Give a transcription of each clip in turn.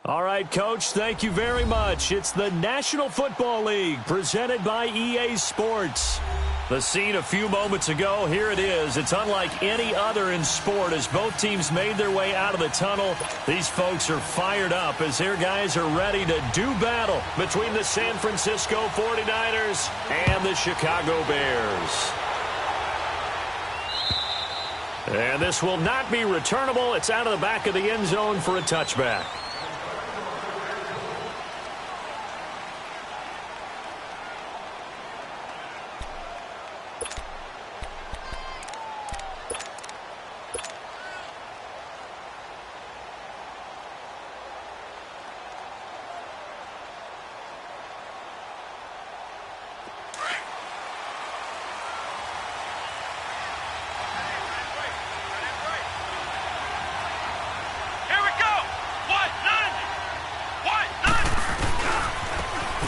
All right, Coach, thank you very much. It's the National Football League presented by EA Sports. The scene a few moments ago, here it is. It's unlike any other in sport as both teams made their way out of the tunnel. These folks are fired up as their guys are ready to do battle between the San Francisco 49ers and the Chicago Bears. And this will not be returnable. It's out of the back of the end zone for a touchback.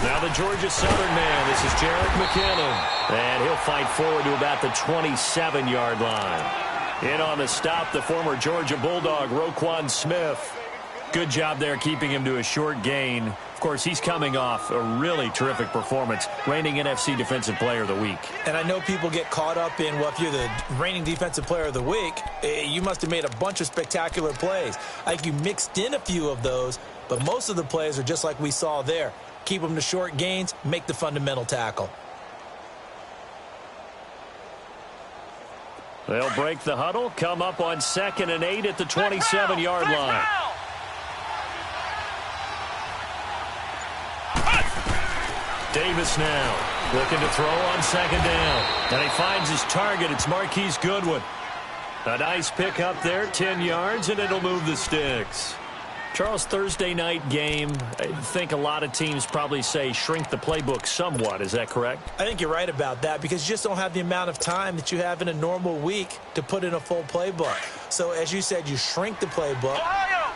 Now the Georgia Southern man, this is Jerick McKinnon. And he'll fight forward to about the 27-yard line. In on the stop, the former Georgia Bulldog, Roquan Smith. Good job there keeping him to a short gain. Of course, he's coming off a really terrific performance, reigning NFC Defensive Player of the Week. And I know people get caught up in, well, if you're the reigning Defensive Player of the Week, you must have made a bunch of spectacular plays. I think you mixed in a few of those, but most of the plays are just like we saw there. Keep them to short gains, make the fundamental tackle. They'll break the huddle, come up on 2nd and 8 at the 27-yard line. Davis now looking to throw on 2nd down. And he finds his target. It's Marquise Goodwin. A nice pick up there, 10 yards, and it'll move the sticks. Charles, Thursday night game, I think a lot of teams probably say shrink the playbook somewhat. Is that correct? I think you're right about that because you just don't have the amount of time that you have in a normal week to put in a full playbook. So, as you said, you shrink the playbook,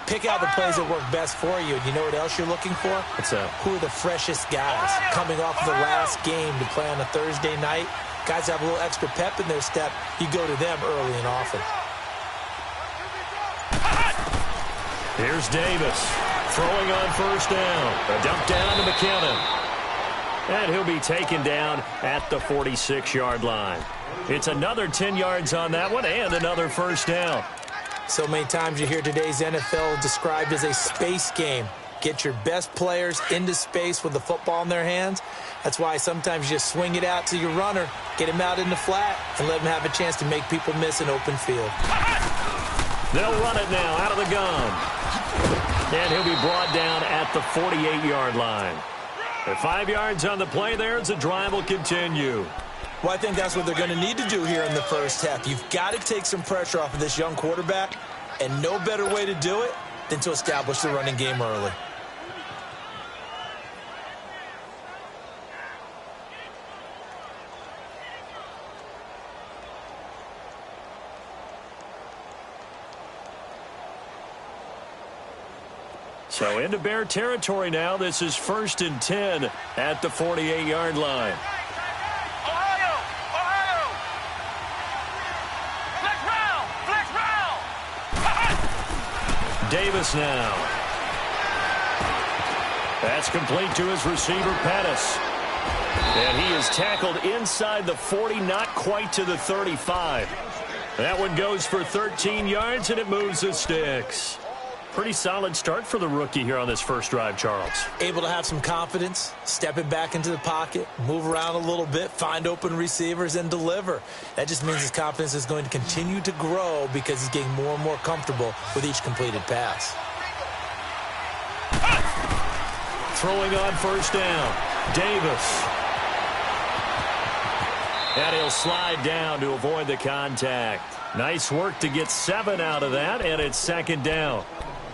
pick out the plays that work best for you. You know what else you're looking for? What's that? Who are the freshest guys coming off of the last game to play on a Thursday night? Guys have a little extra pep in their step. You go to them early and often. Here's Davis throwing on 1st down. A dump down to McKinnon. And he'll be taken down at the 46-yard line. It's another 10 yards on that one and another 1st down. So many times you hear today's NFL described as a space game. Get your best players into space with the football in their hands. That's why sometimes you just swing it out to your runner, get him out in the flat, and let him have a chance to make people miss an open field. They'll run it now out of the gun. And he'll be brought down at the 48-yard line. At 5 yards on the play there as the drive will continue. Well, I think that's what they're going to need to do here in the first half. You've got to take some pressure off of this young quarterback, and no better way to do it than to establish the running game early. So into Bear territory now. This is 1st and 10 at the 48-yard line. Ohio! Flex round! Davis now. That's complete to his receiver, Pettis. And he is tackled inside the 40, not quite to the 35. That one goes for 13 yards, and it moves the sticks. Pretty solid start for the rookie here on this first drive, Charles. Able to have some confidence, step it back into the pocket, move around a little bit, find open receivers, and deliver. That just means his confidence is going to continue to grow because he's getting more and more comfortable with each completed pass. Throwing on 1st down, Davis. And he'll slide down to avoid the contact. Nice work to get 7 out of that, and it's 2nd down.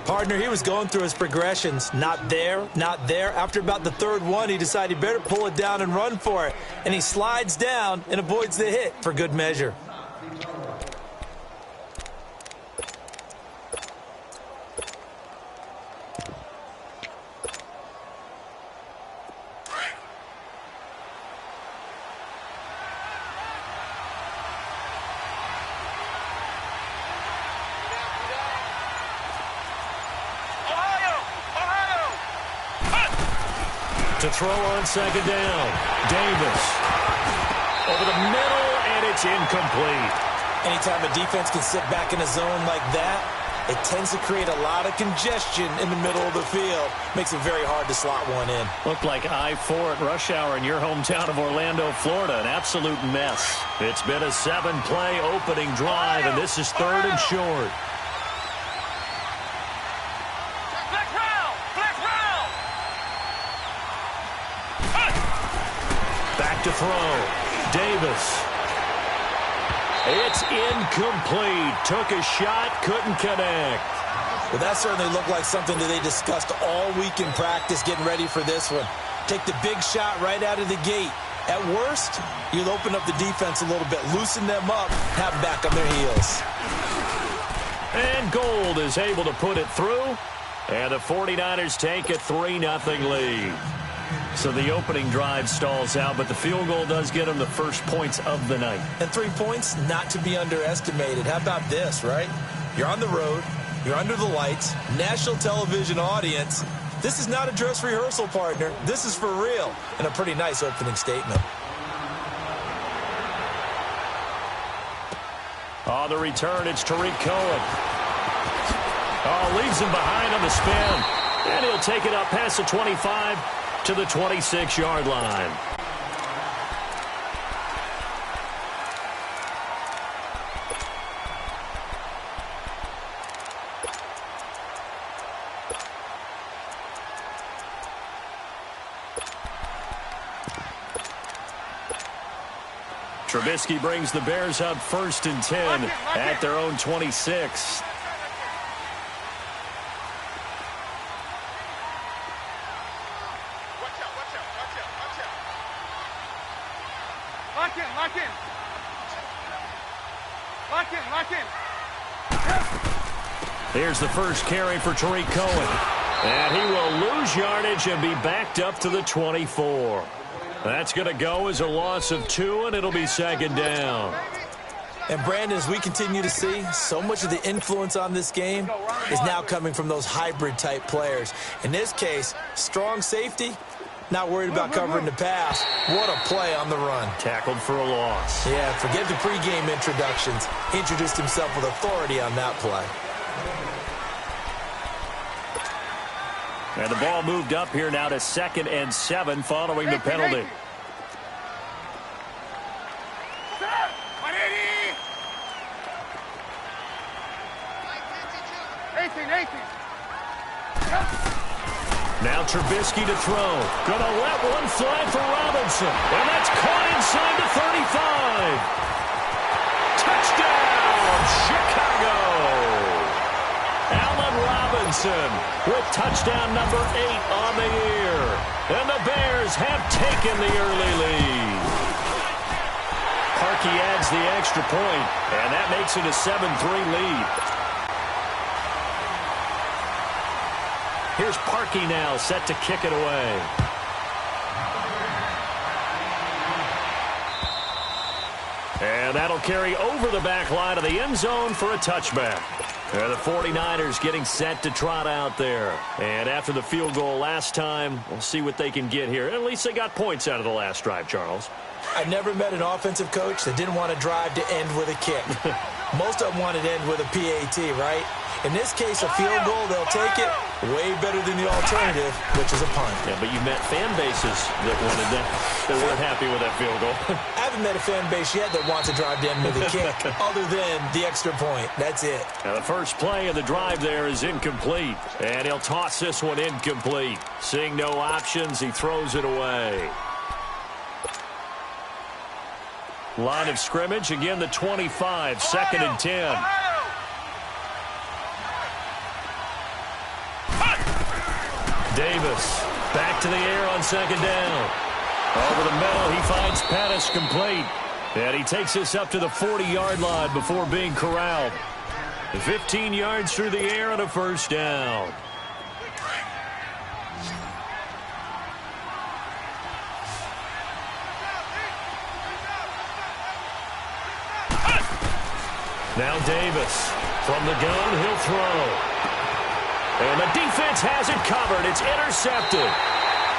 Partner, he was going through his progressions. Not there, not there. After about the 3rd one, he decided he better pull it down and run for it. And he slides down and avoids the hit for good measure. Ohio! To throw on second down. Davis. Over the middle, and it's incomplete. Anytime a defense can sit back in a zone like that, it tends to create a lot of congestion in the middle of the field. Makes it very hard to slot one in. Looked like I-4 at rush hour in your hometown of Orlando, Florida. An absolute mess. It's been a 7-play opening drive, and this is third and short. Back to throw. Davis. It's incomplete. Took a shot, couldn't connect. Well, that certainly looked like something that they discussed all week in practice getting ready for this one. Take the big shot right out of the gate. At worst, you'll open up the defense a little bit, loosen them up, have them back on their heels. And Gold is able to put it through. And the 49ers take a 3-0 lead. So the opening drive stalls out, but the field goal does get them the first points of the night. And 3 points, not to be underestimated. How about this, right? You're on the road. You're under the lights. National television audience. This is not a dress rehearsal, partner. This is for real. And a pretty nice opening statement. On the return, it's Tariq Cohen. Oh, leaves him behind on the spin. And he'll take it up past the 25 to the 26-yard line. Trubisky brings the Bears up 1st and 10 at their own 26. Here's the first carry for Tariq Cohen. And he will lose yardage and be backed up to the 24. That's going to go as a loss of 2, and it'll be 2nd down. And, Brandon, as we continue to see, so much of the influence on this game is now coming from those hybrid-type players. In this case, strong safety, not worried about covering the pass. What a play on the run. Tackled for a loss. Yeah, forget the pregame introductions. Introduced himself with authority on that play. And the ball moved up here now to 2nd and 7 following the penalty. Now Trubisky to throw. Gonna let one fly for Robinson. And that's caught inside the 35. Touchdown, Chicago. Allen Robinson with touchdown number 8 on the year. And the Bears have taken the early lead. Parkey adds the extra point, and that makes it a 7-3 lead. Here's Parkey now, set to kick it away. And that'll carry over the back line of the end zone for a touchback. And the 49ers getting set to trot out there. And after the field goal last time, we'll see what they can get here. At least they got points out of the last drive, Charles. I never met an offensive coach that didn't want to drive to end with a kick. Most of them wanted to end with a PAT, right? In this case, a field goal, they'll take it. Way better than the alternative, which is a punt. Yeah, but you met fan bases that wanted that, that weren't happy with that field goal. I haven't met a fan base yet that wants to drive to end with a kick, other than the extra point. That's it. Now the first play of the drive there is incomplete. And he'll toss this one incomplete. Seeing no options, he throws it away. Line of scrimmage, again the 25, 2nd and 10. Davis back to the air on 2nd down. Over the middle, he finds Pettis complete. And he takes this up to the 40-yard line before being corralled. 15 yards through the air and a first down. Now Davis from the gun, he'll throw. And the defense has it covered. It's intercepted.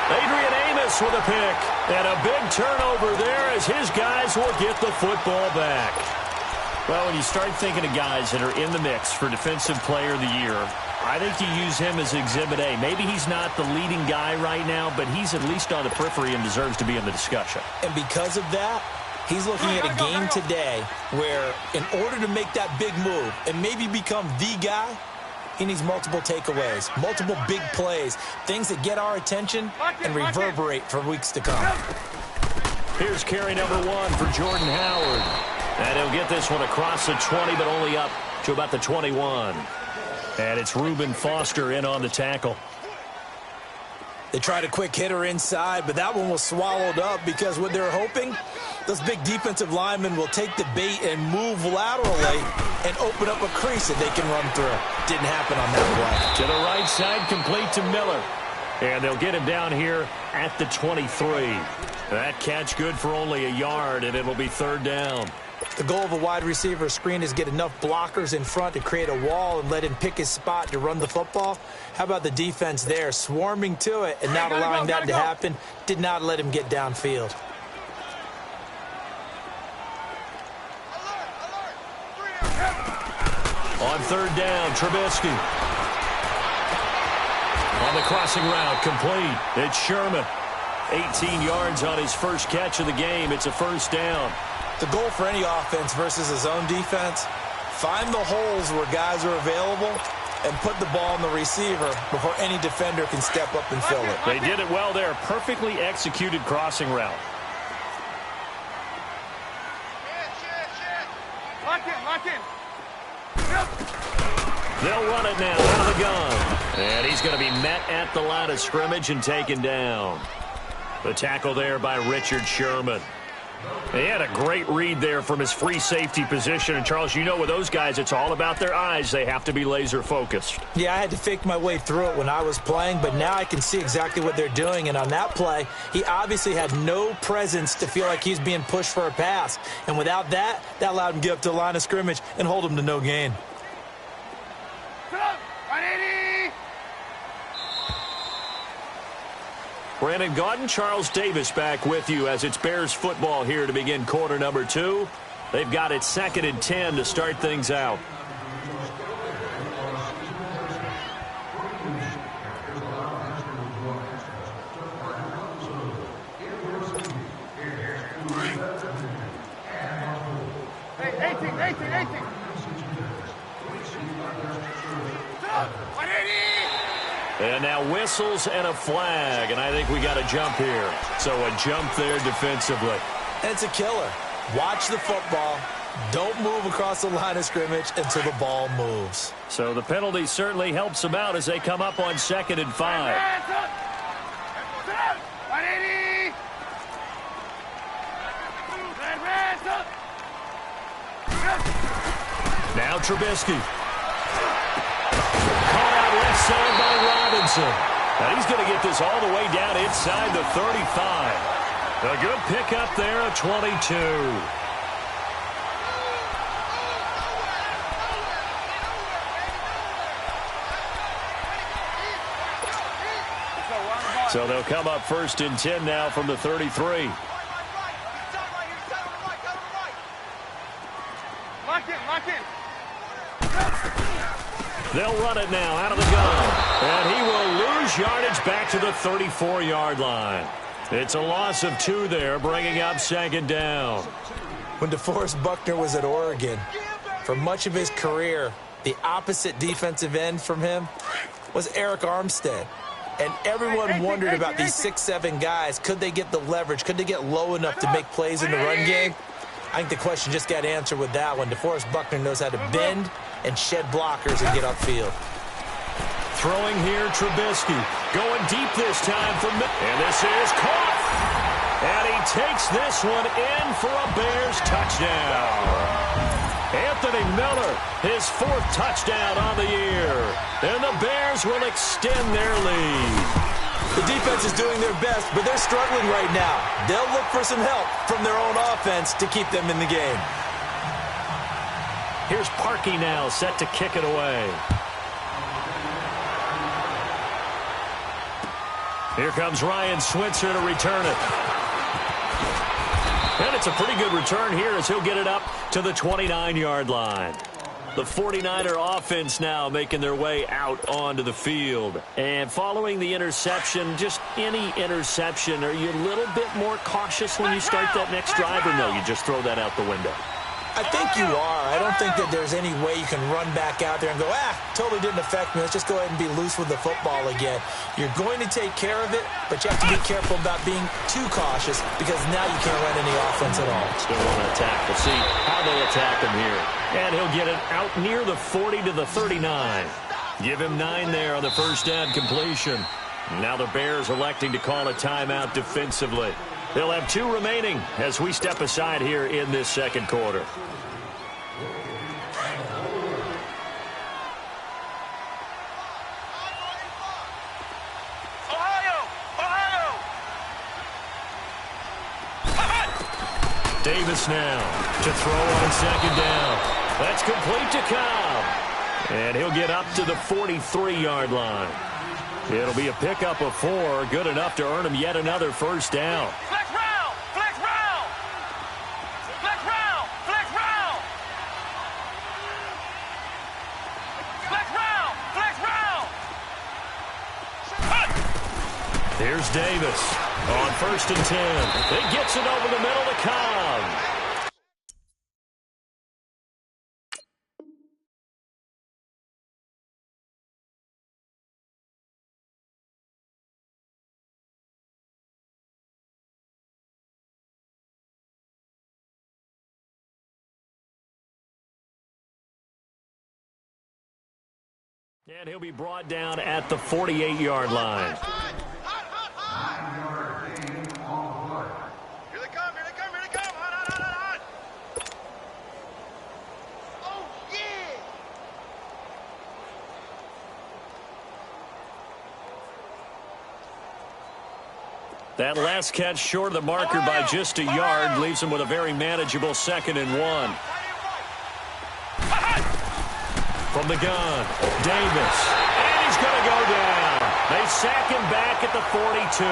Adrian Amos with a pick. And a big turnover there as his guys will get the football back. Well, when you start thinking of guys that are in the mix for Defensive Player of the Year, I think you use him as Exhibit A. Maybe he's not the leading guy right now, but he's at least on the periphery and deserves to be in the discussion. And because of that, he's looking at a game today where in order to make that big move and maybe become the guy, he needs multiple takeaways, multiple big plays, things that get our attention and reverberate for weeks to come. Here's carry number 1 for Jordan Howard. And he'll get this one across the 20, but only up to about the 21. And it's Reuben Foster in on the tackle. They tried a quick hitter inside, but that one was swallowed up because what they're hoping, those big defensive linemen will take the bait and move laterally and open up a crease that they can run through. Didn't happen on that play. To the right side, complete to Miller. And they'll get him down here at the 23. That catch good for only a yard, and it'll be 3rd down. The goal of a wide receiver screen is get enough blockers in front to create a wall and let him pick his spot to run the football. How about the defense there, swarming to it and not allowing that to happen? Did not let him get downfield. On 3rd down, Trubisky. On the crossing route, complete. It's Sherman. 18 yards on his first catch of the game. It's a 1st down. The goal for any offense versus his own defense, find the holes where guys are available and put the ball in the receiver before any defender can step up and fill it. They did it well there. Perfectly executed crossing route. Lock in. They'll run it now out of the gun. And he's going to be met at the line of scrimmage and taken down. The tackle there by Richard Sherman. He had a great read there from his free safety position. And, Charles, you know with those guys, it's all about their eyes. They have to be laser-focused. Yeah, I had to fake my way through it when I was playing, but now I can see exactly what they're doing. And on that play, he obviously had no presence to feel like he's being pushed for a pass. And without that, that allowed him to get up to the line of scrimmage and hold him to no gain. Brandon Gaudin, Charles Davis back with you as it's Bears football here to begin quarter number 2. They've got it 2nd and 10 to start things out. Hey, 18. And now whistles and a flag, and I think we got a jump here. So a jump there defensively. And it's a killer. Watch the football. Don't move across the line of scrimmage until the ball moves. So the penalty certainly helps them out as they come up on 2nd and 5. Now Trubisky. Caught out left side by Robinson. And he's going to get this all the way down inside the 35. A good pickup there, a 22. So they'll come up 1st and 10 now from the 33. Lock in. They'll run it now out of the gun. And he will lose yardage back to the 34-yard line. It's a loss of 2 there, bringing up 2nd down. When DeForest Buckner was at Oregon, for much of his career, the opposite defensive end from him was Eric Armstead. And everyone wondered about these 6'7" guys. Could they get the leverage? Could they get low enough to make plays in the run game? I think the question just got answered with that one. DeForest Buckner knows how to bend and shed blockers and get upfield. Throwing here, Trubisky. Going deep this time for Miller. And this is caught. And he takes this one in for a Bears touchdown. Anthony Miller, his 4th touchdown on the year. And the Bears will extend their lead. The defense is doing their best, but they're struggling right now. They'll look for some help from their own offense to keep them in the game. Here's Parkey now, set to kick it away. Here comes Ryan Switzer to return it. And it's a pretty good return here as he'll get it up to the 29-yard line. The 49er offense now making their way out onto the field. And following the interception, just any interception, are you a little bit more cautious when you start that next drive, or no, you just throw that out the window? I think you are. I don't think that there's any way you can run back out there and go, totally didn't affect me. Let's just go ahead and be loose with the football again. You're going to take care of it, but you have to be careful about being too cautious because now you can't run any offense at all. Still want to attack. We'll see how they attack him here. And he'll get it out near the 40 to the 39. Give him 9 there on the first down completion. Now the Bears electing to call a timeout defensively. They'll have 2 remaining as we step aside here in this second quarter. Davis now to throw on second down. That's complete to Cobb. And he'll get up to the 43-yard line. It'll be a pickup of 4, good enough to earn him yet another first down. Flex round! Flex round! Flex round! Flex round! Flex round! Flex round! Here's Davis on 1st and 10. He gets it over the middle to Cobb. And he'll be brought down at the 48-yard line. Here they come, here they come, here they come. Hot. Oh, yeah. That last catch short of the marker by just a yard leaves him with a very manageable 2nd and 1. From the gun, Davis, and he's going to go down. They sack him back at the 42.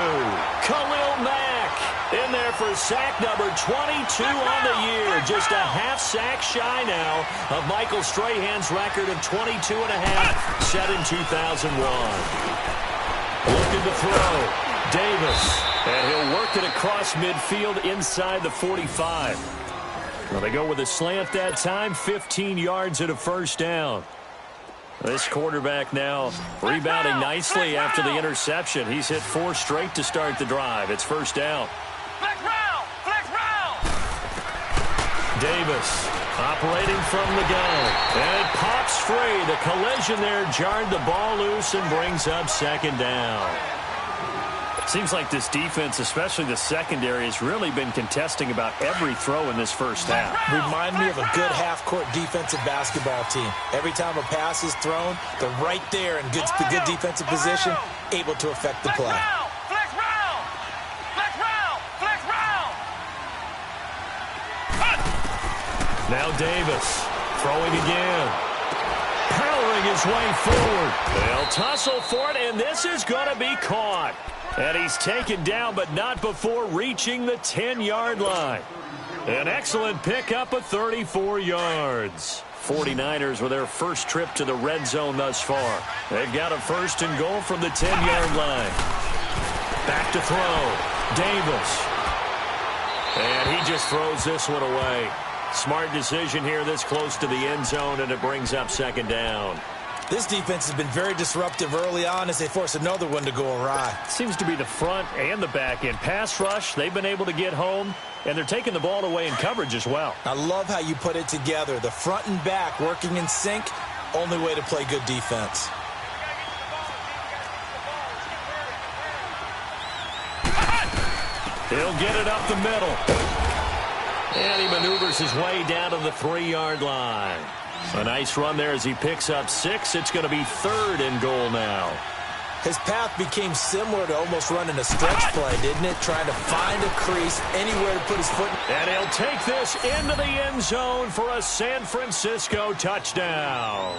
Khalil Mack in there for sack number 22 on the year. Just a half sack shy now of Michael Strahan's record of 22 and a half set in 2001. Looking to throw, Davis, and he'll work it across midfield inside the 45. Well, they go with a slant that time, 15 yards and a first down. This quarterback now rebounding nicely after the interception. He's hit 4 straight to start the drive. It's first down. Flex round! Flex round! Davis operating from the gun. And it pops free. The collision there jarred the ball loose and brings up 2nd down. Seems like this defense, especially the secondary, has really been contesting about every throw in this first half. Remind me of a good half-court defensive basketball team. Every time a pass is thrown, they're right there in good defensive position, able to affect the play. Flex round! Flex round! Flex round! Now Davis throwing again. Powering his way forward. They'll tussle for it, and this is going to be caught. And he's taken down, but not before reaching the 10-yard line. An excellent pickup of 34 yards. 49ers with their first trip to the red zone thus far. They've got a 1st and goal from the 10-yard line. Back to throw. Davis. And he just throws this one away. Smart decision here this close to the end zone, and it brings up 2nd down. This defense has been very disruptive early on as they force another one to go awry. Seems to be the front and the back end. Pass rush, they've been able to get home, and they're taking the ball away in coverage as well. I love how you put it together. The front and back working in sync, only way to play good defense. He'll get it up the middle. And he maneuvers his way down to the 3-yard line. A nice run there as he picks up 6. It's going to be 3rd and goal now. His path became similar to almost running a stretch play, didn't it? Trying to find a crease, anywhere to put his foot. And he'll take this into the end zone for a San Francisco touchdown.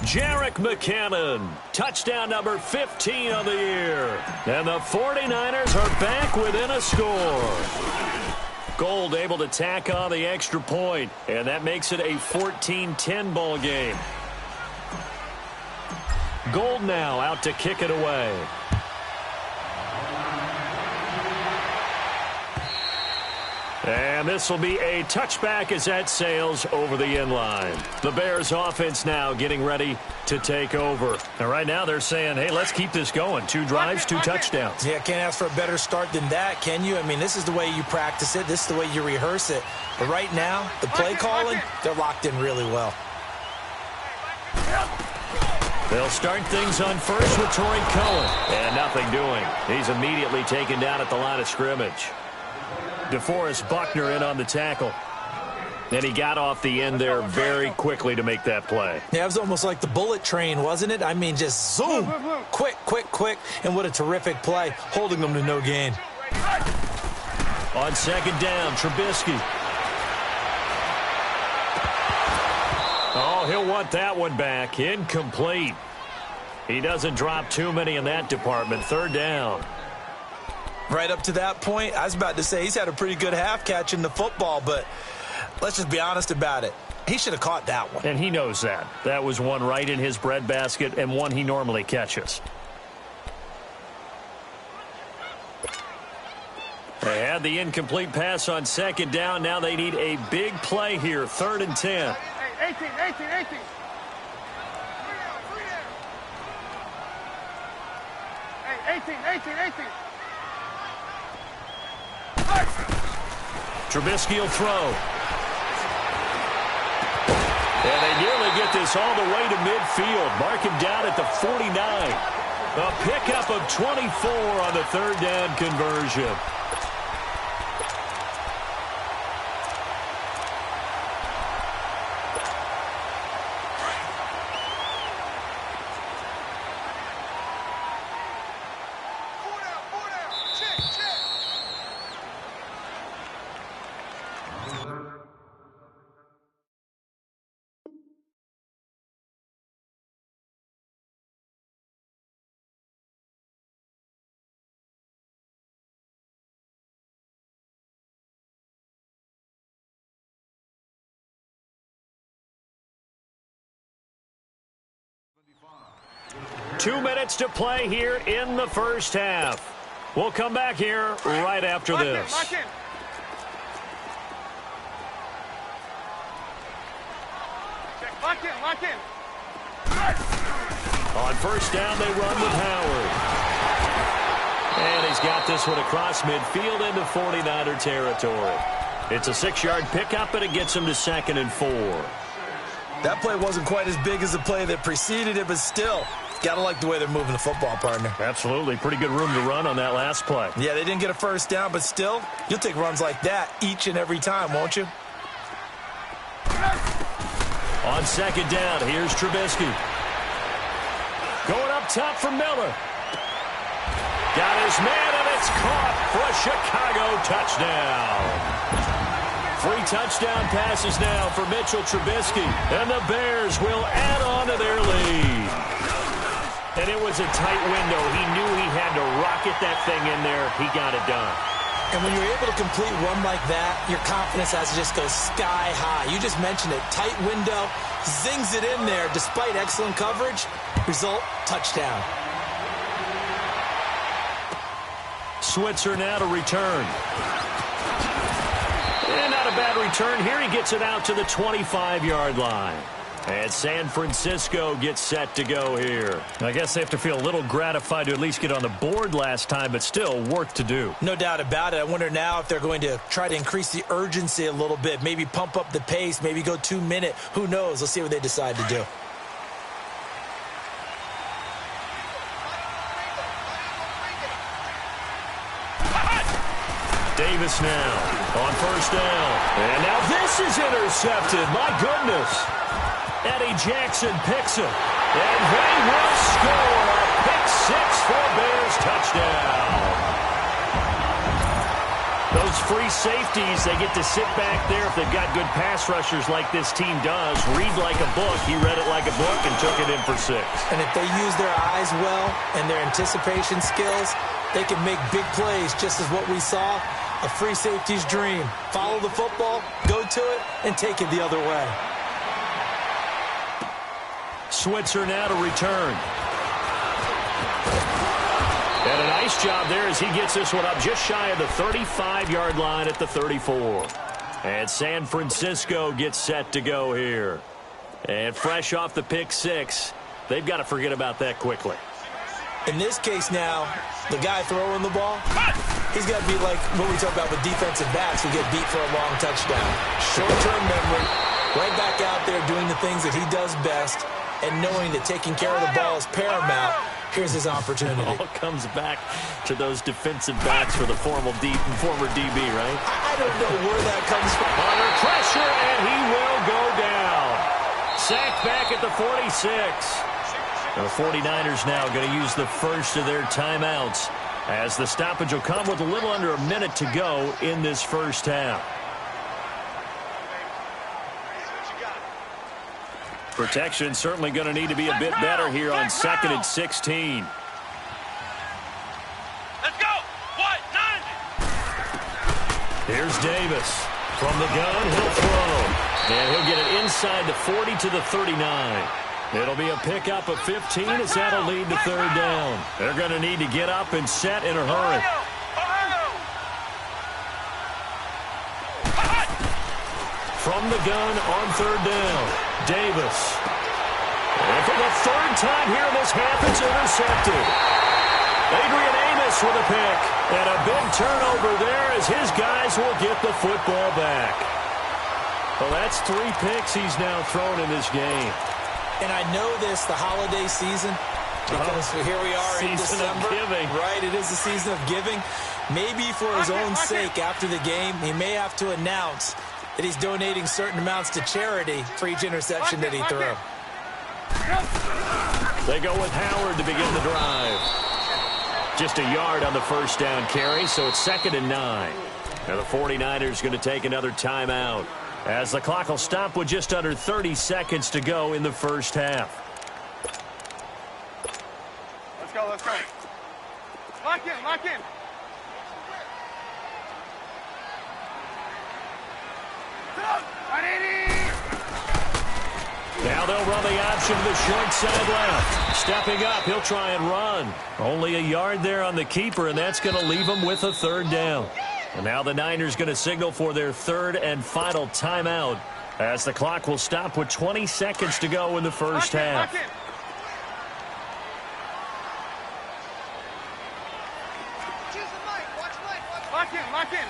Jerick McKinnon, touchdown number 15 on the year. And the 49ers are back within a score. Gold able to tack on the extra point, and that makes it a 14-10 ball game. Gold now out to kick it away. And this will be a touchback as that sails over the end line. The Bears offense now getting ready to take over. And right now they're saying, hey, let's keep this going. 2 drives, 2 touchdowns. Yeah, can't ask for a better start than that, can you? I mean, this is the way you practice it. This is the way you rehearse it. But right now, the play calling, they're locked in really well. They'll start things on first with Torrey Cohen. And nothing doing. He's immediately taken down at the line of scrimmage. DeForest Buckner in on the tackle. And he got off the end there very quickly to make that play. Yeah, it was almost like the bullet train, wasn't it? I mean, just zoom. Quick, quick, quick. And what a terrific play, holding them to no gain. On second down, Trubisky. Oh, he'll want that one back. Incomplete. He doesn't drop too many in that department. Third down. Right up to that point, I was about to say he's had a pretty good half catching the football, but let's just be honest about it. He should have caught that one. And he knows that. That was one right in his breadbasket and one he normally catches. They had the incomplete pass on second down. Now they need a big play here. 3rd and 10. 18. Hey, 18. Trubisky will throw. And they nearly get this all the way to midfield. Mark him down at the 49. A pickup of 24 on the 3rd down conversion. Two minutes to play here in the first half. We'll come back here right after this. Lock in. Lock in. On first down, they run with Howard. And he's got this one across midfield into 49er territory. It's a 6-yard pickup, and it gets him to 2nd and 4. That play wasn't quite as big as the play that preceded it, but still, got to like the way they're moving the football, partner. Absolutely. Pretty good room to run on that last play. Yeah, they didn't get a first down, but still, you'll take runs like that each and every time, won't you? On second down, here's Trubisky. Going up top for Miller. Got his man, and it's caught for a Chicago touchdown. 3 touchdown passes now for Mitchell Trubisky, and the Bears will add on to their lead. And it was a tight window. He knew he had to rocket that thing in there. He got it done. And when you're able to complete one like that, your confidence has to just go sky high. You just mentioned it. Tight window, zings it in there despite excellent coverage. Result, touchdown. Switzer now to return. And not a bad return here. He gets it out to the 25-yard line. And San Francisco gets set to go here. I guess they have to feel a little gratified to at least get on the board last time, but still work to do. No doubt about it. I wonder now if they're going to try to increase the urgency a little bit, maybe pump up the pace, maybe go 2-minute. Who knows? Let's see what they decide to do. Davis now on first down. And now this is intercepted. My goodness. Eddie Jackson picks it. And they will score a pick 6 for Bears touchdown. Those those free safeties, they get to sit back there if they've got good pass rushers like this team does. Read like a book. He read it like a book and took it in for 6. And if they use their eyes well and their anticipation skills, they can make big plays, just as what we saw. A free safety's dream. Follow the football, go to it, and take it the other way. Switzer now to return. And a nice job there as he gets this one up just shy of the 35-yard line at the 34. And San Francisco gets set to go here. And fresh off the pick 6, they've got to forget about that quickly. In this case now, the guy throwing the ball, he's got to be like what we talk about with defensive backs who get beat for a long touchdown. Short-term memory, right back out there doing the things that he does best, and knowing that taking care of the ball is paramount. Here's his opportunity. It all comes back to those defensive backs for the former DB, right? I don't know where that comes from. Under pressure, and he will go down. Sacked back at the 46. The 49ers now going to use the first of their timeouts as the stoppage will come with a little under a minute to go in this first half. Protection certainly going to need to be a bit better here on 2nd and 16. Let's go. What? 90. Here's Davis. From the gun, he'll throw. And he'll get it inside the 40 to the 39. It'll be a pickup of 15 as that'll lead to 3rd down. They're going to need to get up and set in a hurry. From the gun on 3rd down, Davis. And for the 3rd time here in this half, it's intercepted. Adrian Amos with a pick. And a big turnover there as his guys will get the football back. Well, that's 3 picks he's now thrown in this game. And I know this, the holiday season, because here we are in December. Giving. Right, it is the season of giving. Maybe for his own sake after the game, he may have to announce that he's donating certain amounts to charity for each interception that he threw. They go with Howard to begin the drive. Just a yard on the first down carry, so it's 2nd and 9. Now the 49ers going to take another timeout as the clock will stop with just under 30 seconds to go in the first half. Let's go, let's go. Lock in, lock in. Now they'll run the option to the short side left. Stepping up, he'll try and run. Only a yard there on the keeper, and that's going to leave him with a 3rd down. And now the Niners going to signal for their 3rd and final timeout as the clock will stop with 20 seconds to go in the first half. Lock in, lock in.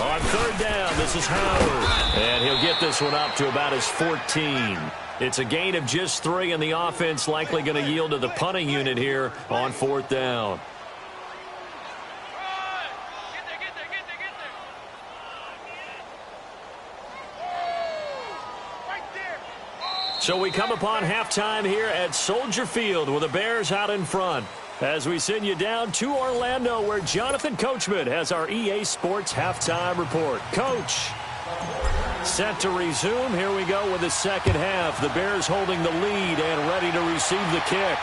On 3rd down, this is Howard. And he'll get this one up to about his 14. It's a gain of just 3, and the offense likely going to yield to the punting unit here on 4th down. So we come upon halftime here at Soldier Field with the Bears out in front as we send you down to Orlando where Jonathan Coachman has our EA Sports halftime report. Coach, set to resume. Here we go with the second half. The Bears holding the lead and ready to receive the kick.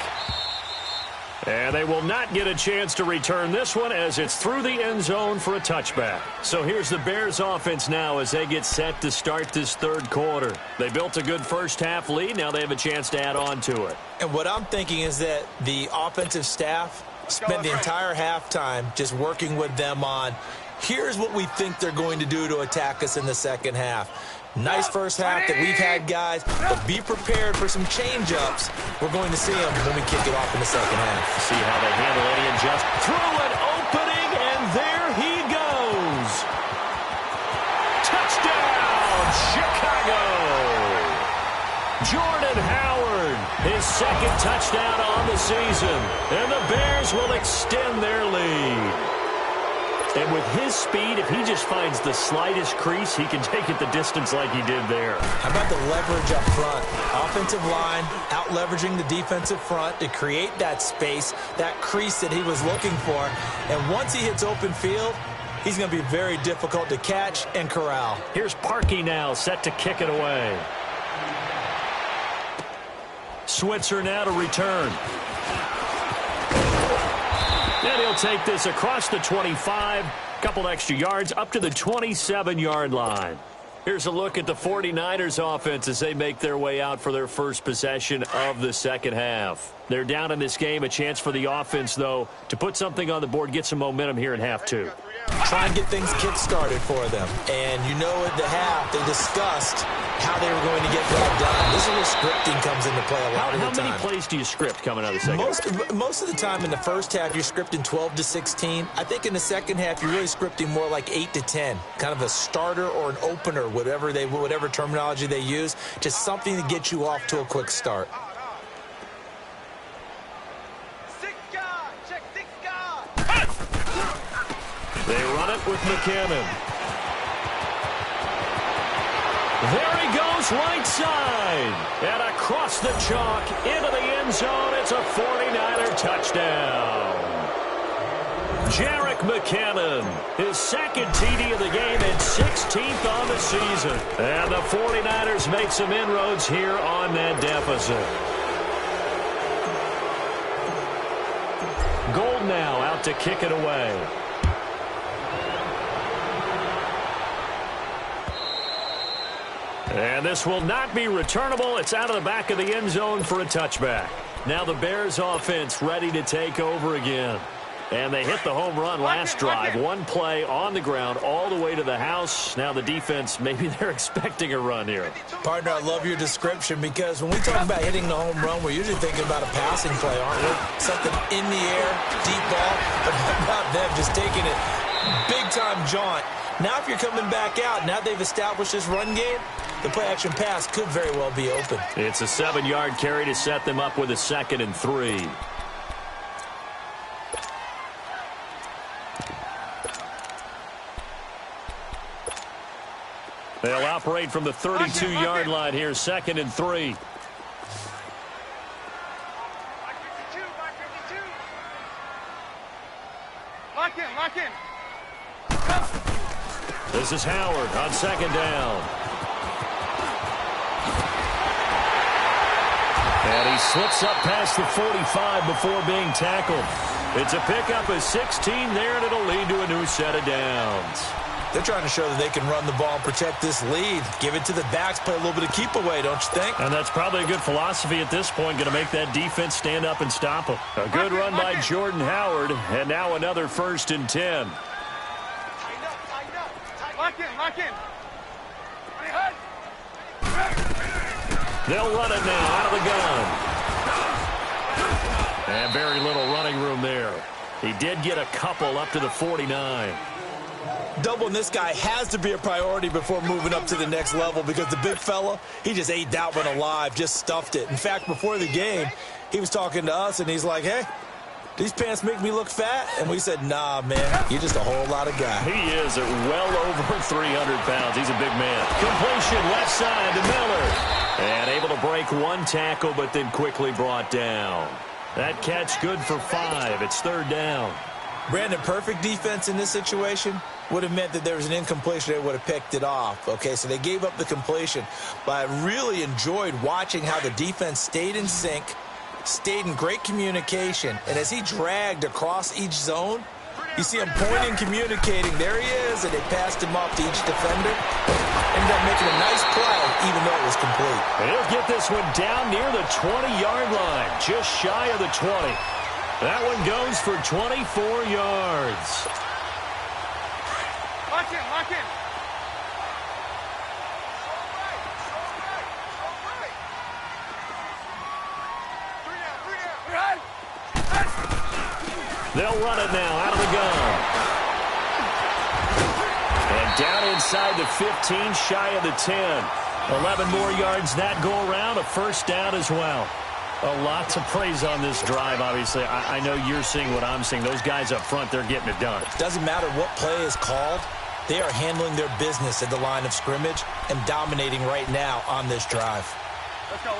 And they will not get a chance to return this one as it's through the end zone for a touchback. So here's the Bears offense now as they get set to start this 3rd quarter. They built a good first half lead. Now they have a chance to add on to it. And what I'm thinking is that the offensive staff spent the entire halftime just working with them on, here's what we think they're going to do to attack us in the second half. Nice first half that we've had, guys, but be prepared for some change-ups. We're going to see them when we kick it off in the second half. See how they handle any adjustment. Through an opening, and there he goes. Touchdown, Chicago. Jordan Howard, his 2nd touchdown on the season, and the Bears will extend their lead. And with his speed, if he just finds the slightest crease, he can take it the distance like he did there. How about the leverage up front? Offensive line out-leveraging the defensive front to create that space, that crease that he was looking for. And once he hits open field, he's going to be very difficult to catch and corral. Here's Parkey now, set to kick it away. Switzer now to return. And he'll take this across the 25, couple extra yards, up to the 27-yard line. Here's a look at the 49ers offense as they make their way out for their first possession of the second half. They're down in this game, a chance for the offense, though, to put something on the board, get some momentum here in half two. Try and get things kick-started for them. And you know at the half, they discussed how they were going to get that done. This is where scripting comes into play a lot of the time. How many plays do you script coming out of the second half? Most of the time in the first half, you're scripting 12 to 16. I think in the second half, you're really scripting more like 8 to 10. Kind of a starter or an opener, whatever terminology they use. Just something to get you off to a quick start. They run it with McKinnon. There he goes, right side. And across the chalk, into the end zone. It's a 49er touchdown. Jerick McKinnon, his second TD of the game and 16th on the season. And the 49ers make some inroads here on that deficit. Gold now out to kick it away. And this will not be returnable. It's out of the back of the end zone for a touchback. Now the Bears offense ready to take over again. And they hit the home run last drive. One play on the ground all the way to the house. Now the defense, maybe they're expecting a run here. Partner, I love your description because when we talk about hitting the home run, we're usually thinking about a passing play, aren't we? Something in the air, deep ball, but how about them just taking it big-time jaunt. Now if you're coming back out, now they've established this run game, the play-action pass could very well be open. It's a 7-yard carry to set them up with a 2nd and 3. They'll operate from the 32-yard line here, 2nd and 3. Lock in. This is Howard on 2nd down. And he slips up past the 45 before being tackled. It's a pickup of 16 there, and it'll lead to a new set of downs. They're trying to show that they can run the ball and protect this lead. Give it to the backs, play a little bit of keep away, don't you think? And that's probably a good philosophy at this point, going to make that defense stand up and stop them. A good run by Jordan Howard, and now another 1st and 10. Lock in. They'll run it now out of the gun. And very little running room there. He did get a couple up to the 49. Doubling this guy has to be a priority before moving up to the next level because the big fella, he just ate that one alive, just stuffed it. In fact, before the game, he was talking to us, and he's like, hey, these pants make me look fat? And we said, nah, man, you're just a whole lot of guy. He is at well over 300 pounds. He's a big man. Completion left side to Miller. And able to break one tackle, but then quickly brought down. That catch good for 5. It's 3rd down. Brandon, perfect defense in this situation would have meant that there was an incompletion. They would have picked it off. Okay, so they gave up the completion. But I really enjoyed watching how the defense stayed in sync, stayed in great communication. And as he dragged across each zone, you see him pointing, communicating. There he is, and they passed him off to each defender. Ended up making a nice play, even though it was complete. And he'll get this one down near the 20-yard line, just shy of the 20. That one goes for 24 yards. Lock in. They'll run it now out of the gun. And down inside the 15, shy of the 10. 11 more yards that go around, a 1st down as well. A lot to praise on this drive, obviously. I know you're seeing what I'm seeing. Those guys up front, they're getting it done. Doesn't matter what play is called. They are handling their business at the line of scrimmage and dominating right now on this drive.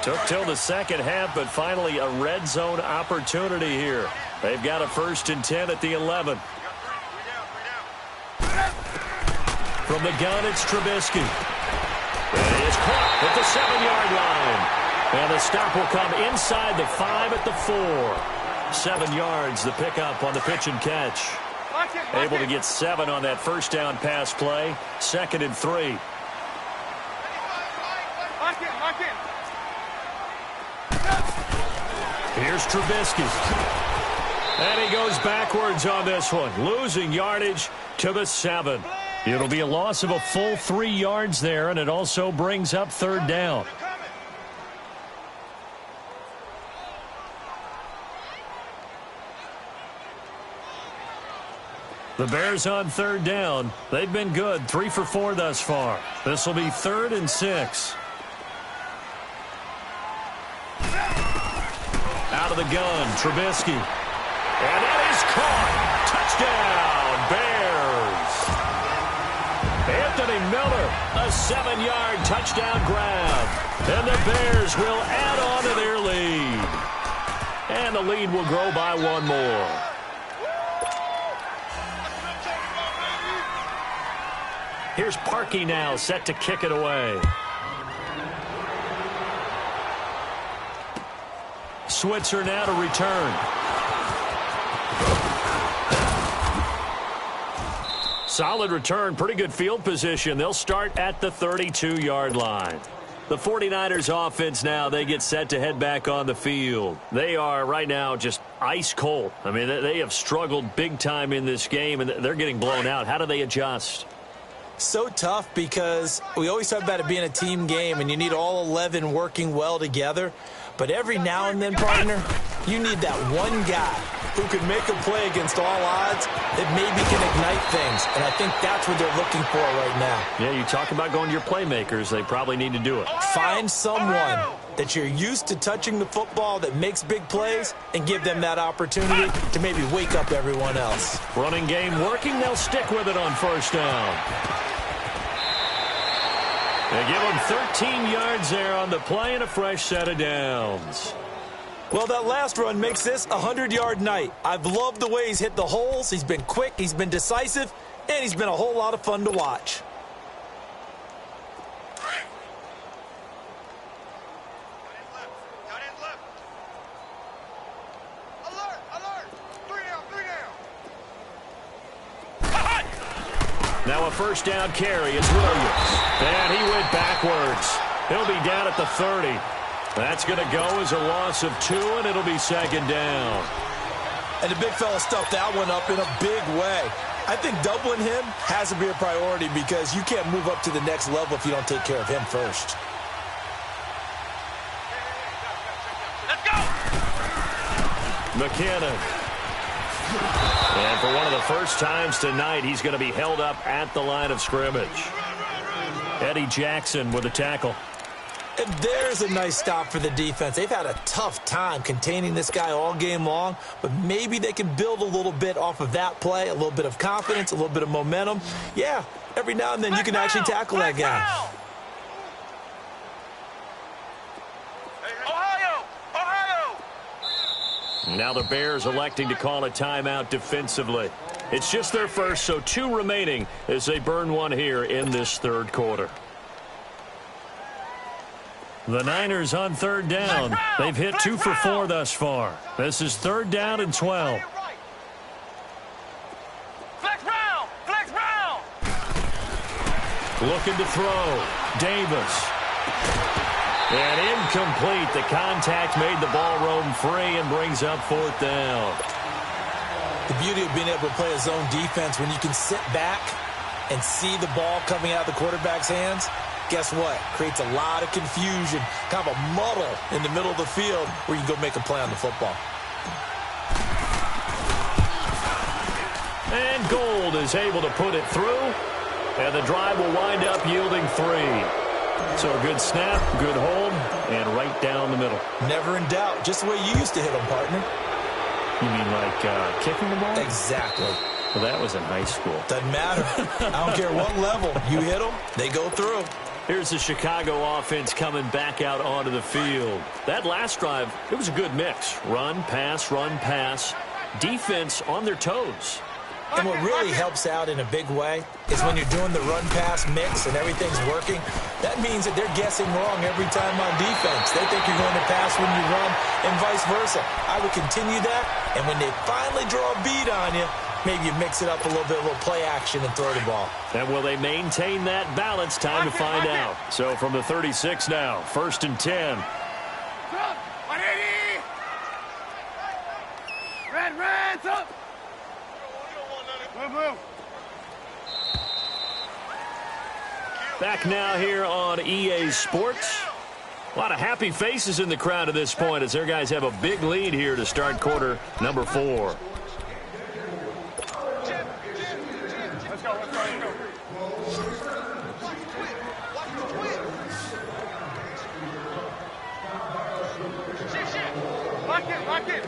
Took till the second half, but finally a red zone opportunity here. They've got a 1st and 10 at the 11. From the gun, it's Trubisky. And he is caught at the 7-yard line. And the stop will come inside the 5 at the 4. 7 yards, the pickup on the pitch and catch. Able to get 7 on that first down pass play. 2nd and 3. Here's Trubisky. And he goes backwards on this one, losing yardage to the 7. It'll be a loss of a full 3 yards there, and it also brings up 3rd down. The Bears on 3rd down. They've been good, 3 for 4 thus far. This will be 3rd and 6. Out of the gun, Trubisky. And that is caught. Touchdown, Bears. Anthony Miller, a 7-yard touchdown grab. And the Bears will add on to their lead. And the lead will grow by 1 more. Here's Parkey now, set to kick it away. Switzer now to return. Solid return, pretty good field position. They'll start at the 32-yard line. The 49ers offense now, they get set to head back on the field. They are right now just ice cold. I mean, they have struggled big time in this game, and they're getting blown out. How do they adjust? So tough because we always talk about it being a team game, and you need all 11 working well together. But every now and then, partner, you need that one guy who can make a play against all odds that maybe can ignite things. And I think that's what they're looking for right now. Yeah, you talk about going to your playmakers. They probably need to do it. Find someone that you're used to touching the football that makes big plays and give them that opportunity to maybe wake up everyone else. Running game working. They'll stick with it on 1st down. They give him 13 yards there on the play and a fresh set of downs. Well, that last run makes this a 100-yard night. I've loved the way he's hit the holes. He's been quick, he's been decisive, and he's been a whole lot of fun to watch. Now a 1st down carry is Williams. And he went backwards. He'll be down at the 30. That's going to go as a loss of 2, and it'll be 2nd down. And the big fella stuffed that one up in a big way. I think doubling him has to be a priority because you can't move up to the next level if you don't take care of him first. Let's go! McKinnon. And for one of the first times tonight, he's going to be held up at the line of scrimmage. Eddie Jackson with a tackle. And there's a nice stop for the defense. They've had a tough time containing this guy all game long, but maybe they can build a little bit off of that play, a little bit of confidence, a little bit of momentum. Yeah, every now and then you can actually tackle that guy. Now the Bears electing to call a timeout defensively. It's just their first, so 2 remaining as they burn one here in this 3rd quarter. The Niners on 3rd down. They've hit 2 for 4 thus far. This is 3rd down and 12. Flex round! Flex round! Looking to throw. Davis. And incomplete. The contact made the ball roam free and brings up 4th down. The beauty of being able to play a zone defense when you can sit back and see the ball coming out of the quarterback's hands, guess what? Creates a lot of confusion, kind of a muddle in the middle of the field where you can go make a play on the football. And Gold is able to put it through, and the drive will wind up yielding 3. So a good snap, good hold, and right down the middle. middle. Never in doubt. Just the way you used to hit them, partner. You mean like kicking the ball? Exactly. Well, that was in high school. Doesn't matter. I don't care what level. You hit them, they go through. Here's the Chicago offense coming back out onto the field. That last drive, it was a good mix. Run, pass, defense on their toes. And what really helps out in a big way is when you're doing the run-pass mix and everything's working, that means that they're guessing wrong every time on defense. They think you're going to pass when you run and vice versa. I would continue that, and when they finally draw a beat on you, maybe you mix it up a little bit, a little play action and throw the ball. And will they maintain that balance? Time to find out. So from the 36 now, 1st and 10. Red, up. Move. Back now here on EA Sports. A lot of happy faces in the crowd at this point as their guys have a big lead here to start quarter number 4. Let's go. Lock it.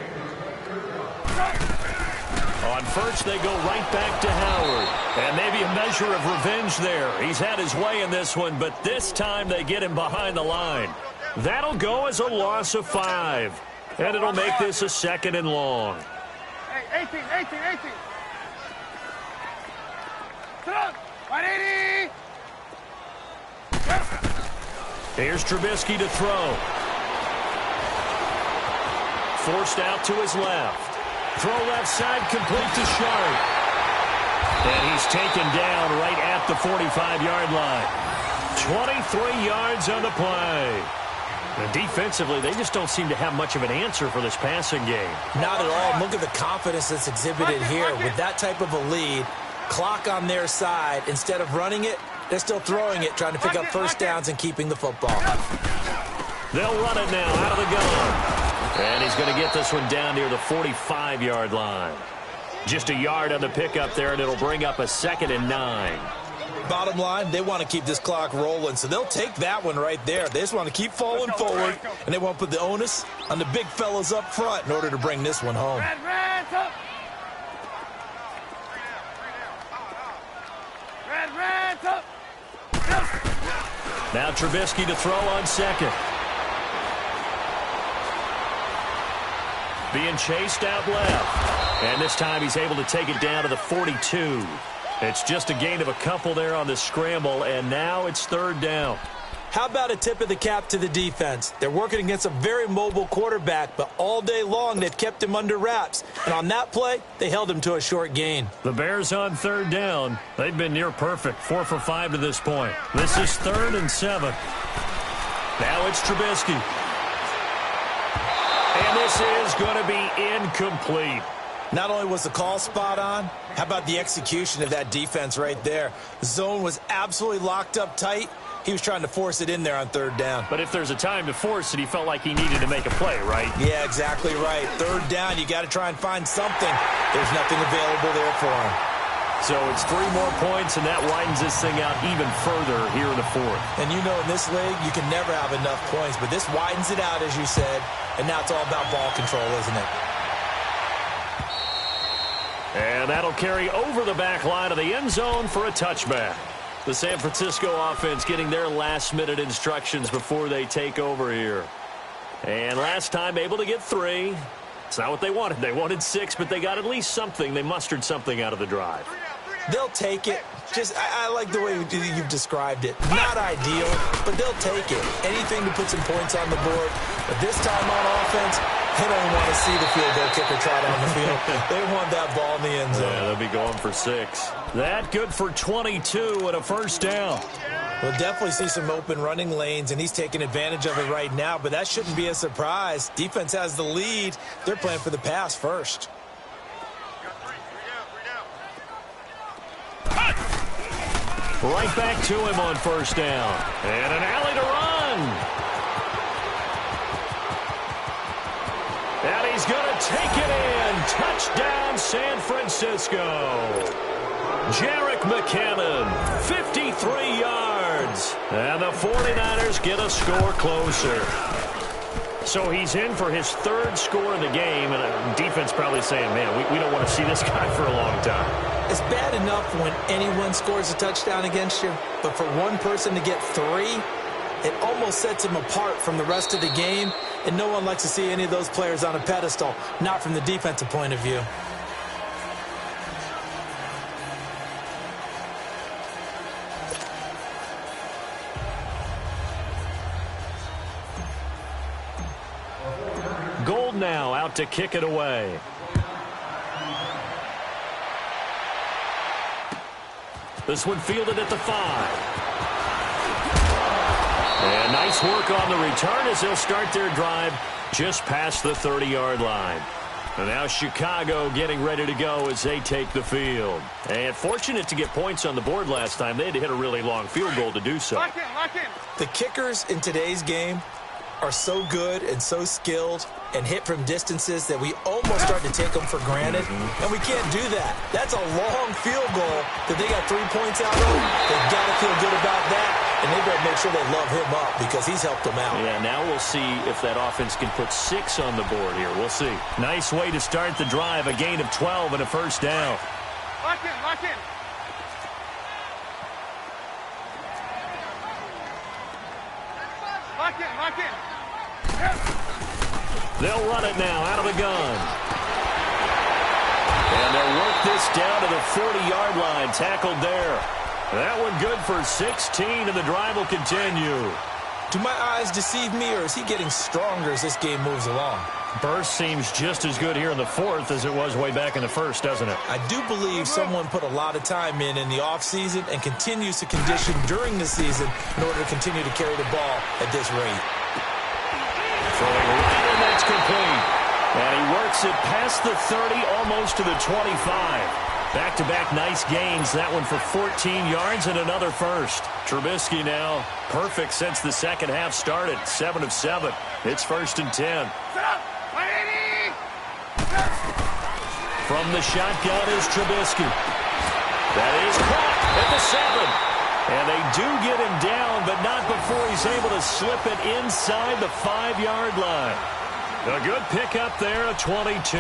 On first, they go right back to Howard. And maybe a measure of revenge there. He's had his way in this one, but this time they get him behind the line. That'll go as a loss of 5. And it'll make this a 2nd and long. Hey, 18. Stop. 180. Here's Trubisky to throw. Forced out to his left. Throw left side, complete to Sharp. And he's taken down right at the 45-yard line. 23 yards on the play. And defensively, they just don't seem to have much of an answer for this passing game. Not at all. Look at the confidence that's exhibited here. With that type of a lead, clock on their side, instead of running it, they're still throwing it, trying to pick up first downs and keeping the football. They'll run it now out of the gun. And he's going to get this one down near the 45-yard line. Just a yard on the pickup there, and it'll bring up a 2nd and 9. Bottom line, they want to keep this clock rolling, so they'll take that one right there. They just want to keep falling forward, and they want to put the onus on the big fellas up front in order to bring this one home. Red, up. Red, up. Now Trubisky to throw on 2nd. Being chased out left. And this time he's able to take it down to the 42. It's just a gain of a couple there on the scramble, and now it's 3rd down. How about a tip of the cap to the defense? They're working against a very mobile quarterback, but all day long they've kept him under wraps. And on that play, they held him to a short gain. The Bears on 3rd down. They've been near perfect, 4 for 5 to this point. This is 3rd and 7. Now it's Trubisky. And this is going to be incomplete. Not only was the call spot on, how about the execution of that defense right there? The zone was absolutely locked up tight. He was trying to force it in there on 3rd down. But if there's a time to force it, he felt like he needed to make a play, right? Yeah, exactly right. 3rd down, you got to try and find something. There's nothing available there for him. So it's 3 more points, and that widens this thing out even further here in the 4th. And you know, in this league, you can never have enough points, but this widens it out, as you said, and now it's all about ball control, isn't it? And that'll carry over the back line of the end zone for a touchback. The San Francisco offense getting their last-minute instructions before they take over here. And last time able to get 3. It's not what they wanted. They wanted 6, but they got at least something. They mustered something out of the drive. They'll take it. I like the way you've described it. Not ideal, but they'll take it. Anything to put some points on the board. But this time on offense, they don't want to see the field goal kicker trot on the field. They want that ball in the end zone. Yeah, they'll be going for 6. That good for 22 and a 1st down. We'll definitely see some open running lanes, and he's taking advantage of it right now, but that shouldn't be a surprise. Defense has the lead. They're playing for the pass first. Right back to him on 1st down. And an alley to run. And he's going to take it in. Touchdown, San Francisco. Jerick McKinnon, 53 yards. And the 49ers get a score closer. So he's in for his third score of the game, and defense probably saying, man, we don't want to see this guy for a long time. It's bad enough when anyone scores a touchdown against you, but for one person to get 3, it almost sets him apart from the rest of the game, and no one likes to see any of those players on a pedestal, not from the defensive point of view. Gold now out to kick it away. This one fielded at the 5. And nice work on the return as they'll start their drive just past the 30-yard line. And now Chicago getting ready to go as they take the field. And fortunate to get points on the board last time. They had to hit a really long field goal to do so. Lock in. The kickers in today's game are so good and so skilled and hit from distances that we almost start to take them for granted, and we can't do that. That's a long field goal that they got 3 points out of. They've got to feel good about that, and they better make sure they love him up because he's helped them out. Yeah, now we'll see if that offense can put 6 on the board here. We'll see. Nice way to start the drive, a gain of 12 and a first down. Lock in. Lock in. They'll run it now out of the gun. And they'll work this down to the 40-yard line, tackled there. That one good for 16, and the drive will continue. Do my eyes deceive me, or is he getting stronger as this game moves along? Burst seems just as good here in the 4th as it was way back in the 1st, doesn't it? I do believe someone put a lot of time in the offseason and continues to condition during the season in order to continue to carry the ball at this rate. Throwing right, and that's complete. And he works it past the 30, almost to the 25. Back-to-back nice gains. That one for 14 yards and another first. Trubisky now perfect since the second half started. 7 of 7. It's 1st and 10. From the shotgun is Trubisky. That is caught at the 7. And they do get him down, but not before he's able to slip it inside the 5-yard line. A good pickup there, a 22.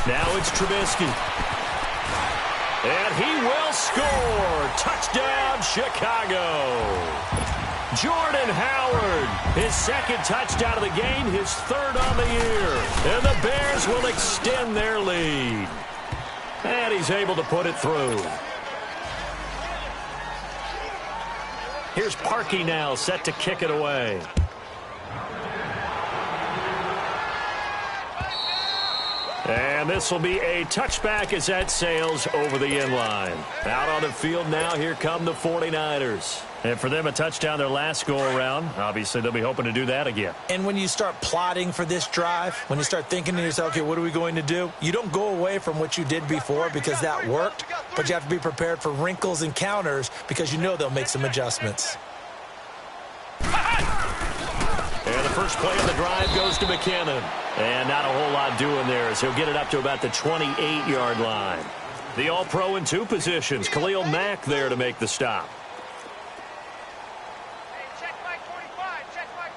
Now it's Trubisky. And he will score. Touchdown, Chicago. Jordan Howard, his second touchdown of the game, his 3rd on the year. And the Bears will extend their lead. And he's able to put it through. Here's Parkey now, set to kick it away. And this will be a touchback as that sails over the end line. Out on the field now, here come the 49ers. And for them, a touchdown their last go-around. Obviously, they'll be hoping to do that again. And when you start plotting for this drive, when you start thinking to yourself, okay, what are we going to do? You don't go away from what you did before because that worked, but you have to be prepared for wrinkles and counters because you know they'll make some adjustments. And the first play of the drive goes to McKinnon. And not a whole lot doing there as he'll get it up to about the 28-yard line. The All-Pro in 2 positions. Khalil Mack there to make the stop. Check Mike 45. Check Mike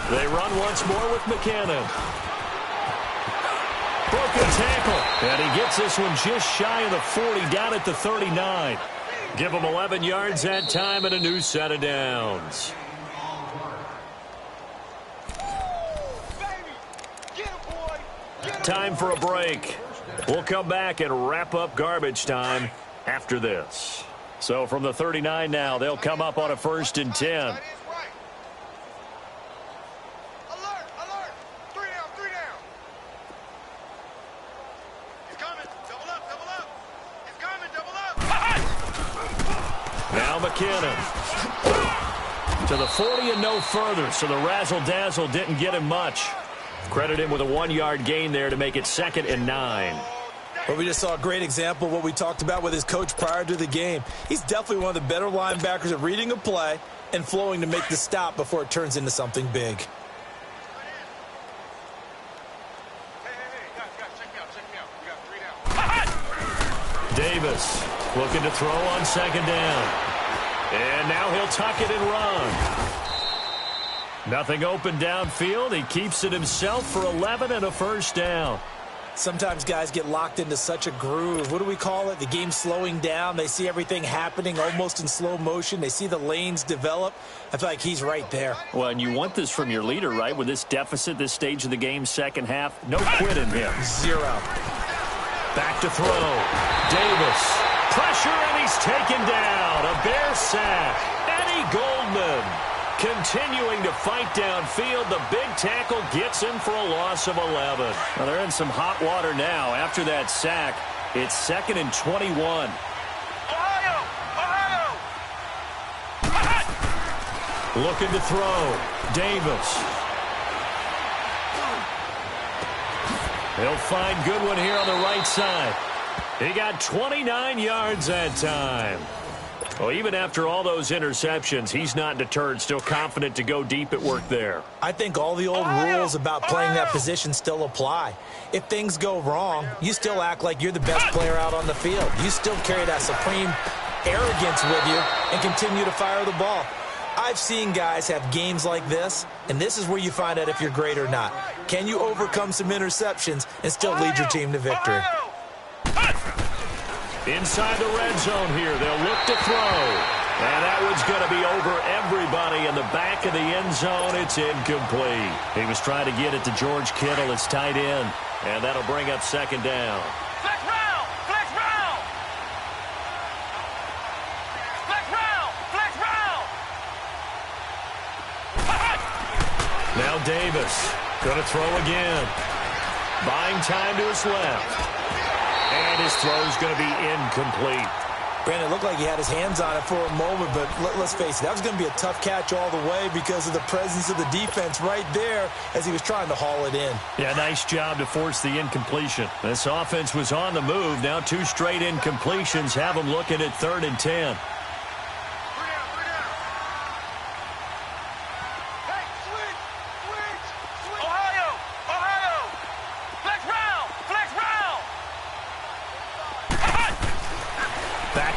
45. They run once more with McKinnon. Broken tackle. And he gets this one just shy of the 40, down at the 39. Give him 11 yards that time and a new set of downs. Time for a break. We'll come back and wrap up garbage time after this. So from the 39 now, they'll come up on a 1st and 10. Alert, alert. 3 down. He's coming. Double up. He's coming, double up. Now McKinnon. To the 40 and no further, so the razzle-dazzle didn't get him much. Credit him with a 1-yard gain there to make it 2nd and 9. Stay Well, we just saw a great example of what we talked about with his coach prior to the game. He's definitely one of the better linebackers at reading a play and flowing to make the stop before it turns into something big. Davis looking to throw on second down. And now he'll tuck it and run. Nothing open downfield. He keeps it himself for 11 and a first down. Sometimes guys get locked into such a groove. What do we call it? The game slowing down. They see everything happening almost in slow motion. They see the lanes develop. I feel like he's right there. Well, and you want this from your leader, right? With this deficit, this stage of the game, second half, no quit in him. Zero. Back to throw. Davis. Pressure, and he's taken down. A Bear sack. Eddie Goldman continuing to fight downfield. The big tackle gets him for a loss of 11. Well, they're in some hot water now. After that sack, it's 2nd and 21. Ohio! Ohio! Looking to throw. Davis. He'll find Goodwin here on the right side. He got 29 yards that time. Well, even after all those interceptions, he's not deterred, still confident to go deep at work there. I think all the old rules about playing that position still apply. If things go wrong, you still act like you're the best player out on the field. You still carry that supreme arrogance with you and continue to fire the ball. I've seen guys have games like this, and this is where you find out if you're great or not. Can you overcome some interceptions and still lead your team to victory? Inside the red zone here, they'll look to throw. And that one's going to be over everybody in the back of the end zone. It's incomplete. He was trying to get it to George Kittle, his tight end, and that'll bring up second down. Flex round! Flex round! Flex round! Flex round! Now Davis going to throw again. Buying time to his left. And his throw's going to be incomplete. Brandon, it looked like he had his hands on it for a moment, but let's face it, that was going to be a tough catch all the way because of the presence of the defense right there as he was trying to haul it in. Yeah, nice job to force the incompletion. This offense was on the move. Now 2 straight incompletions have them looking at 3rd and 10.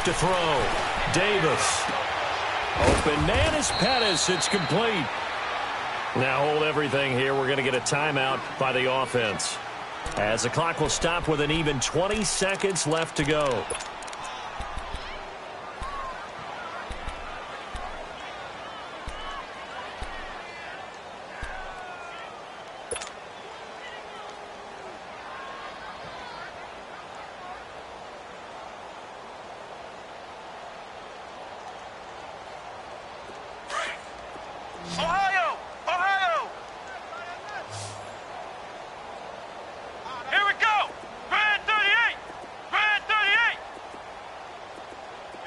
To throw. Davis. Open man is Pettis. It's complete. Now hold everything here. We're going to get a timeout by the offense. As the clock will stop with an even 20 seconds left to go. Ohio! Ohio! Here we go! Grand 38! Grand 38!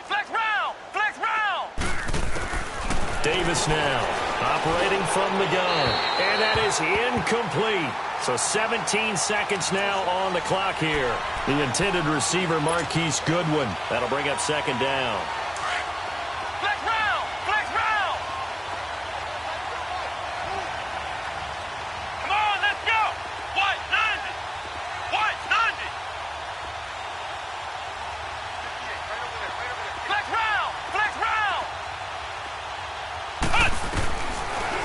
Flex round! Flex round! Davis now operating from the gun. And that is incomplete. So 17 seconds now on the clock here. The intended receiver, Marquise Goodwin. That'll bring up second down. Flex round! Flex round! Come on, let's go! White 90! White 90! Flex round! Flex round!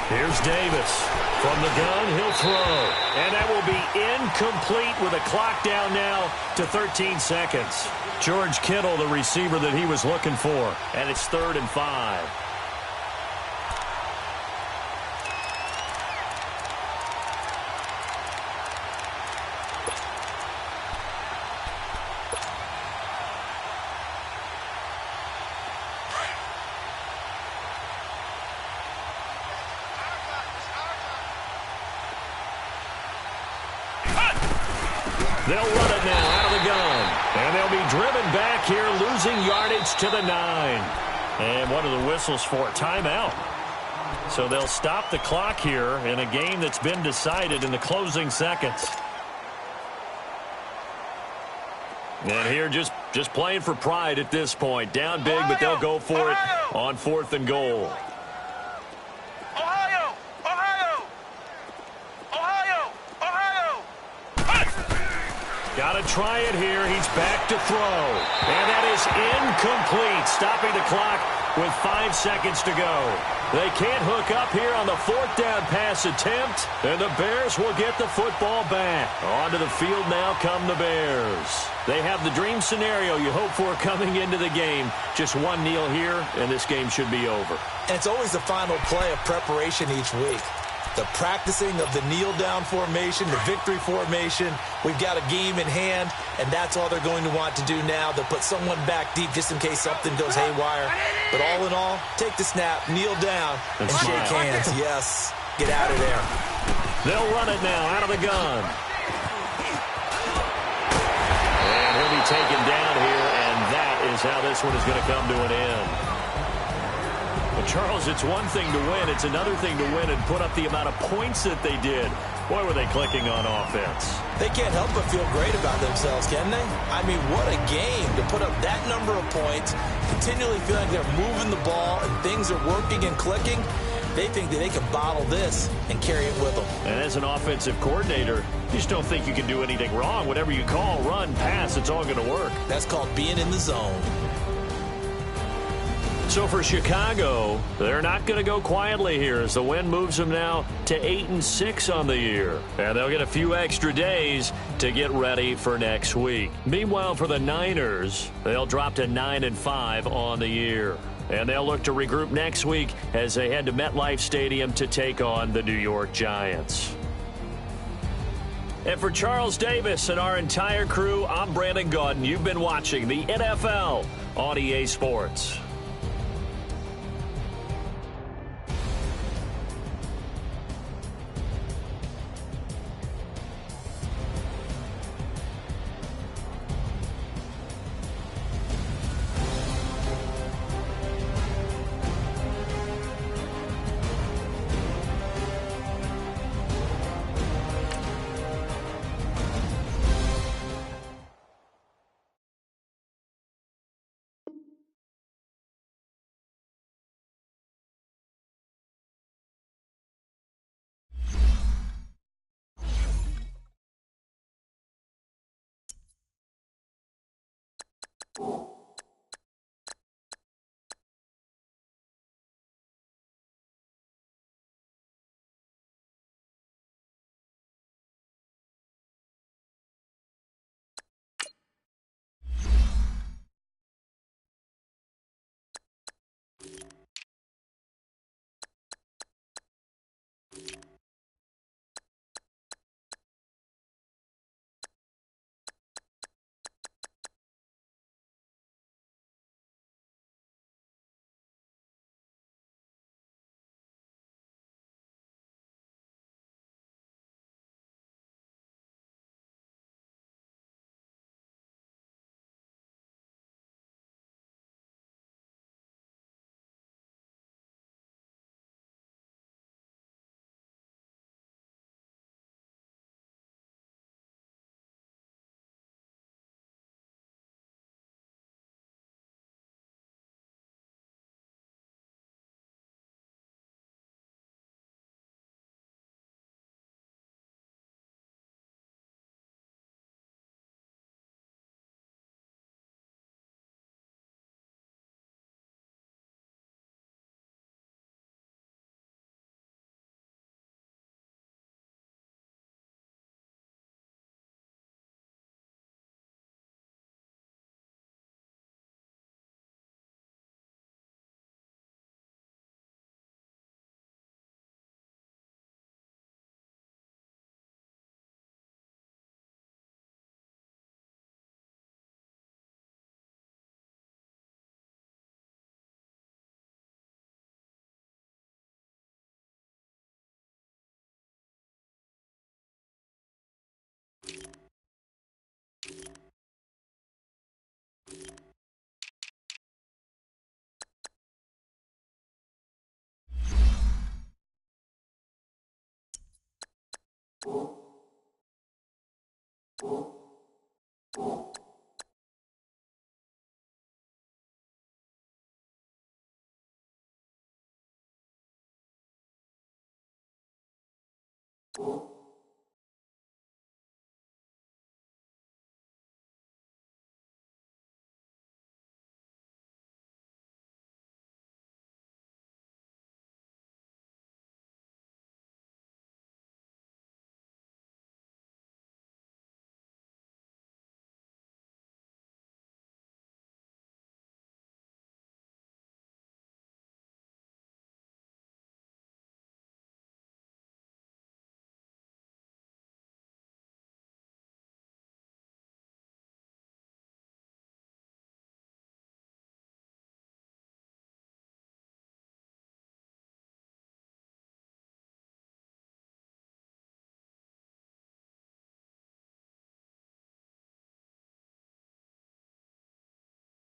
Here's Davis. From the gun, he'll throw. And that will be incomplete with a clock down now to 13 seconds. George Kittle, the receiver that he was looking for. And it's 3rd and 5. They'll run it now out of the gun. And they'll be driven back here, losing yardage to the 9. And what are the whistles for? Timeout. So they'll stop the clock here in a game that's been decided in the closing seconds. And here just playing for pride at this point. Down big, but they'll go for it on 4th and goal. Got to try it here. He's back to throw. And that is incomplete, stopping the clock with 5 seconds to go. They can't hook up here on the 4th down pass attempt, and the Bears will get the football back. Onto the field now come the Bears. They have the dream scenario you hope for coming into the game. Just one kneel here, and this game should be over. And it's always the final play of preparation each week. The practicing of the kneel-down formation, the victory formation. We've got a game in hand, and that's all they're going to want to do now. They'll put someone back deep just in case something goes haywire. But all in all, take the snap, kneel down, and shake hands. Yes, get out of there. They'll run it now out of the gun. And he'll be taken down here, and that is how this one is going to come to an end. Charles, it's one thing to win. It's another thing to win and put up the amount of points that they did. Boy, were they clicking on offense. They can't help but feel great about themselves, can they? I mean, what a game to put up that number of points, continually feeling like they're moving the ball and things are working and clicking. They think that they can bottle this and carry it with them. And as an offensive coordinator, you just don't think you can do anything wrong. Whatever you call, run, pass, it's all going to work. That's called being in the zone. So for Chicago, they're not going to go quietly here as the win moves them now to 8-6 on the year. And they'll get a few extra days to get ready for next week. Meanwhile, for the Niners, they'll drop to 9-5 on the year. And they'll look to regroup next week as they head to MetLife Stadium to take on the New York Giants. And for Charles Davis and our entire crew, I'm Brandon Gaudin. You've been watching the NFL on EA Sports. you.